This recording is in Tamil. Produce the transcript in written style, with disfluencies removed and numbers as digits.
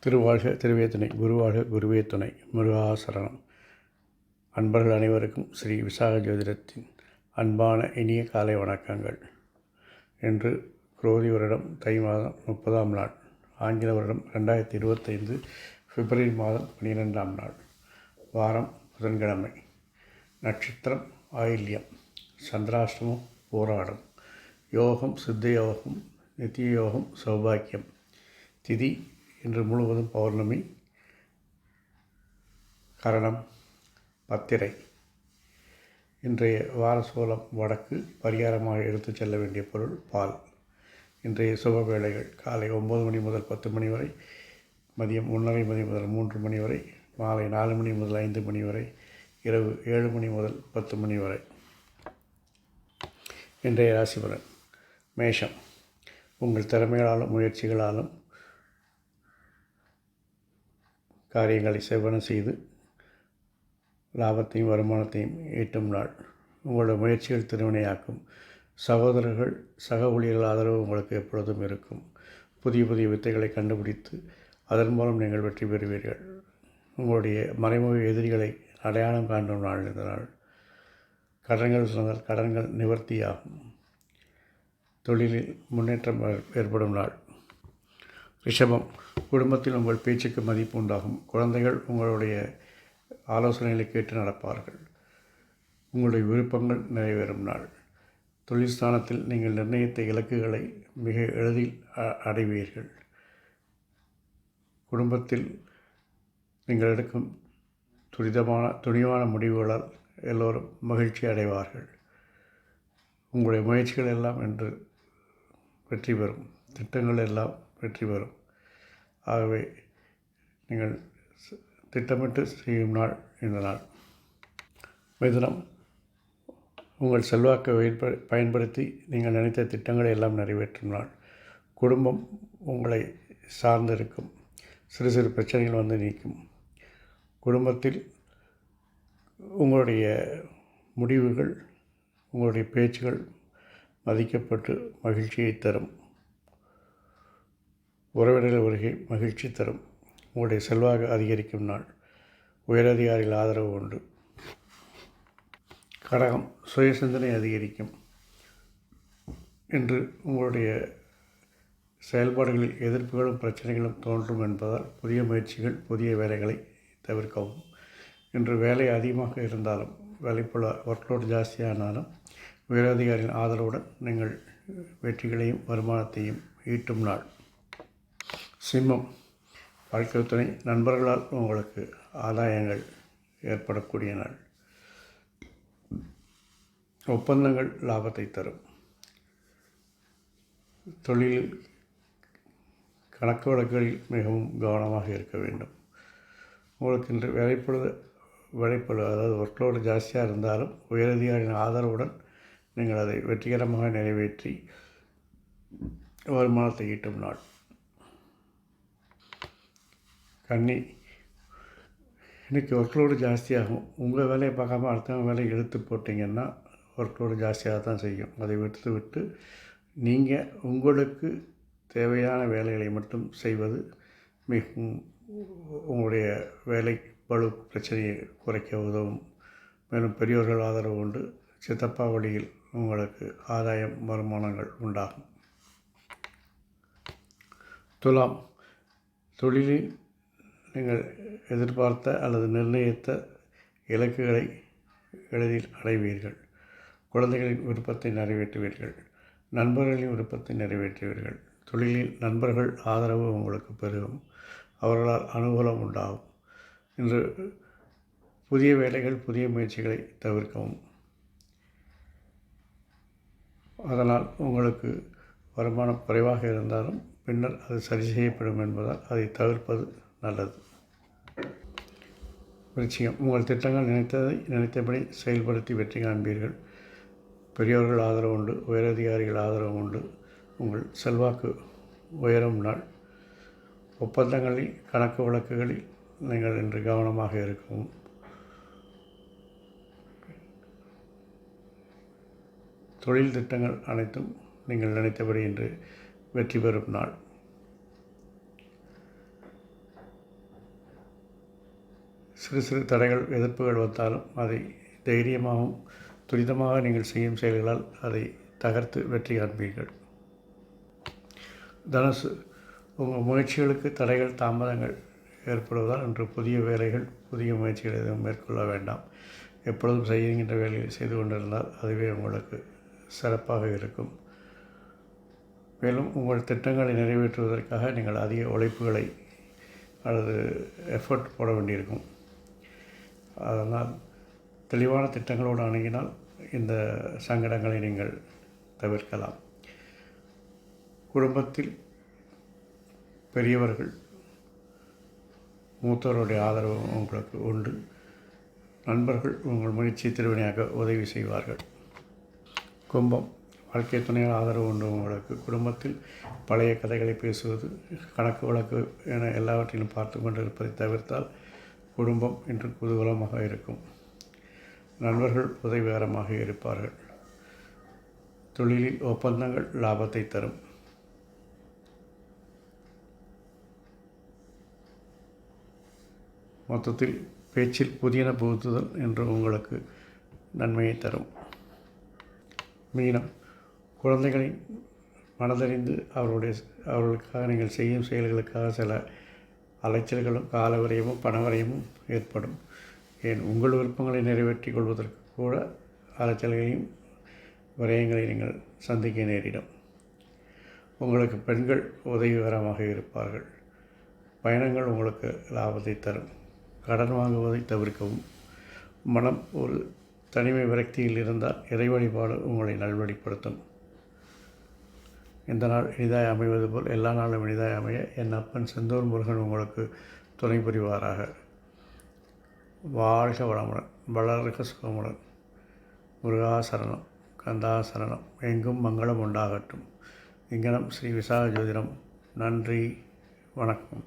திருவாழ்க திருவே துணை, குருவாழ்க குருவே துணை, முருகாசரணம். அன்பர்கள் அனைவருக்கும் ஸ்ரீ விசாக ஜோதிடத்தின் அன்பான இனிய காலை வணக்கங்கள். இன்று குரோதி வருடம் தை மாதம் 30ஆம் நாள், ஆங்கில வருடம் 2025 பிப்ரவரி மாதம் 12ஆம் நாள், வாரம் புதன்கிழமை, நட்சத்திரம் ஆயில்யம், சந்திராஷ்டமம் போராடும், யோகம் சித்த யோகம், நித்திய யோகம் சௌபாக்கியம், திதி இன்று முழுவதும் பௌர்ணமி, கரணம் பத்திரை. இன்றைய வாரசோலம் வடக்கு. பரிகாரமாக எடுத்துச் செல்ல வேண்டிய பொருள் பால். இன்றைய சுப வேளைகள் காலை 9 மணி முதல் 10 மணி வரை, மதியம் 1:30 மணி முதல் 3 மணி வரை, மாலை 4 மணி முதல் 5 மணி வரை, இரவு 7 மணி முதல் 10 மணி வரை. இன்றைய ராசிபலன். மேஷம். உங்கள் திறமைகளாலும் முயற்சிகளாலும் காரியங்களை செவ்வன செய்து லாபத்தையும் வருமானத்தையும் ஈட்டும் நாள். உங்களுடைய முயற்சிகள் திருவினையாக்கும். சகோதரர்கள் சக ஊழியர்கள் ஆதரவு உங்களுக்கு எப்பொழுதும் இருக்கும். புதிய புதிய வித்தைகளை கண்டுபிடித்து அதன் மூலம் நீங்கள் வெற்றி பெறுவீர்கள். உங்களுடைய மறைமுக எதிரிகளை அடையாளம் காணும் நாள் இந்த நாள். கடன்கள் சொன்னால் கடன்கள் நிவர்த்தியாகும். தொழிலில் முன்னேற்றம் ஏற்படும் நாள். ரிஷபம். குடும்பத்தில் உங்கள் பேச்சுக்கு மதிப்பு உண்டாகும். குழந்தைகள் உங்களுடைய ஆலோசனைகளை கேட்டு நடப்பார்கள். உங்களுடைய விருப்பங்கள் நிறைவேறும் நாள். தொழில் ஸ்தானத்தில் நீங்கள் நிர்ணயித்த இலக்குகளை மிக எளிதில் அடைவீர்கள். குடும்பத்தில் நீங்கள் எடுக்கும் துணிவான முடிவுகளால் எல்லோரும் மகிழ்ச்சி அடைவார்கள். உங்களுடைய முயற்சிகள் எல்லாம் என்று வெற்றி பெறும். திட்டங்கள் எல்லாம் வெற்றி பெறும். ஆகவே நீங்கள் திட்டமிட்டு செய்யும் நாள் இந்த நாள். மிதுனம். உங்கள் செல்வாக்கை பயன்படுத்தி நீங்கள் நினைத்த திட்டங்களை எல்லாம் நிறைவேற்றும் நாள். குடும்பம் உங்களை சார்ந்திருக்கும். சிறு சிறு பிரச்சனைகள் வந்து நீக்கும். குடும்பத்தில் உங்களுடைய முடிவுகள், உங்களுடைய பேச்சுகள் மதிக்கப்பட்டு மகிழ்ச்சியை தரும். உறவினர்கள் வருகை மகிழ்ச்சி தரும். உங்களுடைய செல்வாக்கு அதிகரிக்கும் நாள். உயரதிகாரிகள் ஆதரவு உண்டு. கடகம். சுய சிந்தனை அதிகரிக்கும். இன்று உங்களுடைய செயல்பாடுகளில் எதிர்ப்புகளும் பிரச்சனைகளும் தோன்றும் என்பதால் புதிய முயற்சிகள், புதிய வேலைகளை தவிர்க்கவும். இன்று வேலை அதிகமாக இருந்தாலும், வேலைப்பளு ஒர்க்லோடு ஜாஸ்தியானாலும் உயரதிகாரிகளின் ஆதரவுடன் நீங்கள் வெற்றிகளையும் வருமானத்தையும் ஈட்டும் நாள். சிம்மம். வாழ்க்கை துணை நண்பர்களால் உங்களுக்கு ஆதாயங்கள் ஏற்படக்கூடிய நாள். ஒப்பந்தங்கள் லாபத்தை தரும். தொழிலில் கணக்கு வழக்குகளில் மிகவும் கவனமாக இருக்க வேண்டும். உங்களுக்கு இன்று வேலைப்பளு அதாவது ஒர்க்லோடு ஜாஸ்தியாக இருந்தாலும் உயரதிகாரியின் ஆதரவுடன் நீங்கள் அதை வெற்றிகரமாக நிறைவேற்றி வருமானத்தை ஈட்டும் நாள். கன்னி. இன்றைக்கி ஒர்க்லோடு ஜாஸ்தியாகும். உங்கள் வேலையை பார்க்காம அடுத்தவங்க வேலையை இழுத்து போட்டிங்கன்னா ஒர்க்லோடு ஜாஸ்தியாக தான் செய்யும். அதை விட்டு நீங்கள் உங்களுக்கு தேவையான வேலைகளை மட்டும் செய்வது மிகவும் உங்களுடைய வேலை பளு பிரச்சனையை குறைக்க உதவும். மேலும் பெரியோர்கள் ஆதரவு உண்டு. சித்தப்பா வழியில் உங்களுக்கு ஆதாயம் வருமானங்கள் உண்டாகும். துலாம். தொழிலில் நீங்கள் எதிர்பார்த்த அல்லது நிர்ணயித்த இலக்குகளை எளிதில் அடைவீர்கள். குழந்தைகளின் விருப்பத்தை நிறைவேற்றுவீர்கள். நண்பர்களின் விருப்பத்தை நிறைவேற்றுவீர்கள். தொழிலில் நண்பர்கள் ஆதரவு உங்களுக்கு பெருகும். அவர்களால் அனுகூலம் உண்டாகும். இன்று புதிய வேலைகள், புதிய முயற்சிகளை தவிர்க்கவும். அதனால் உங்களுக்கு வருமானம் குறைவாக இருந்தாலும் பின்னர் அது சரி செய்யப்படும் என்பதால் அதை தவிர்ப்பது நல்லது. விருச்சிகம். உங்கள் திட்டங்கள் நினைத்தபடி செயல்படுத்தி வெற்றி காண்பீர்கள். பெரியோர்கள் ஆதரவு உண்டு. உயரதிகாரிகள் ஆதரவு உண்டு. உங்கள் செல்வாக்கு உயரும் நாள். ஒப்பந்தங்களில் கணக்கு வழக்குகளில் நீங்கள் இன்று கவனமாக இருக்கவும். தொழில் திட்டங்கள் அனைத்தும் நீங்கள் நினைத்தபடி இன்று வெற்றி பெறும் நாள். சிறு சிறு தடைகள் எதிர்ப்புகள் வந்தாலும் அதை தைரியமாகவும் துரிதமாக நீங்கள் செய்யும் செயல்களால் அதை தகர்த்து வெற்றி காண்பீர்கள். தனுசு, உங்கள் முயற்சிகளுக்கு தடைகள் தாமதங்கள் ஏற்படுவதால் இன்று புதிய வேலைகள் புதிய முயற்சிகள் எதுவும் மேற்கொள்ள வேண்டாம். எப்பொழுதும் செய்கின்ற வேலையை செய்து கொண்டிருந்தால் அதுவே உங்களுக்கு சிறப்பாக இருக்கும். மேலும் உங்கள் திட்டங்களை நிறைவேற்றுவதற்காக நீங்கள் அதிக உழைப்புகளை அல்லது எஃபர்ட் போட வேண்டியிருக்கும். அதனால் தெளிவான திட்டங்களோடு அணுகினால் இந்த சங்கடங்களை நீங்கள் தவிர்க்கலாம். குடும்பத்தில் பெரியவர்கள் மூத்தவருடைய ஆதரவு உங்களுக்கு உண்டு. நண்பர்கள் உங்கள் முயற்சியை திருவினையாக உதவி செய்வார்கள். கும்பம், வாழ்க்கை துணையால் ஆதரவு உண்டு உங்களுக்கு. குடும்பத்தில் பழைய கதைகளை பேசுவது, கணக்கு வழக்கு என எல்லாவற்றிலும் பார்த்து கொண்டு இருப்பதை தவிர்த்தால் குடும்பம் இன்று குதூகலமாக இருக்கும். நண்பர்கள் உதவிகரமாக இருப்பார்கள். தொழிலில் ஒப்பந்தங்கள் லாபத்தை தரும். மொத்தத்தில் பேச்சில் புதியன புகுத்துதல் என்று உங்களுக்கு நன்மையை தரும். மீனம், குழந்தைகளின் மனதறிந்து அவர்களுக்காக நீங்கள் செய்யும் செயல்களுக்காக சில அலைச்சல்களும் காலவரையமும் பணவரையமும் ஏற்படும். ஏன் உங்கள் விருப்பங்களை நிறைவேற்றிக் கொள்வதற்கு கூட அலைச்சல்களையும் விரயங்களை நீங்கள் சந்திக்க நேரிடும். உங்களுக்கு பெண்கள் உதவிகரமாக இருப்பார்கள். பயணங்கள் உங்களுக்கு லாபத்தை தரும். கடன் வாங்குவதை தவிர்க்கவும். மனம் ஒரு தனிமை விரக்தியில் இருந்தால் இறை வழிபாடு உங்களை நல்வழிப்படுத்தும். இந்த நாள் இனிதாய் அமைவது போல் எல்லா நாளும் இனிதாய் அமைய என் அப்பன் செந்தூர் முருகன் உங்களுக்கு துணை புரிவாராக. வாழ்க வளமுடன், வளர்க சுகமுடன். முருகாசரணம், கந்தாசரணம். எங்கும் மங்களம் உண்டாகட்டும். இங்கனம் ஸ்ரீ விசாக ஜோதிடம். நன்றி, வணக்கம்.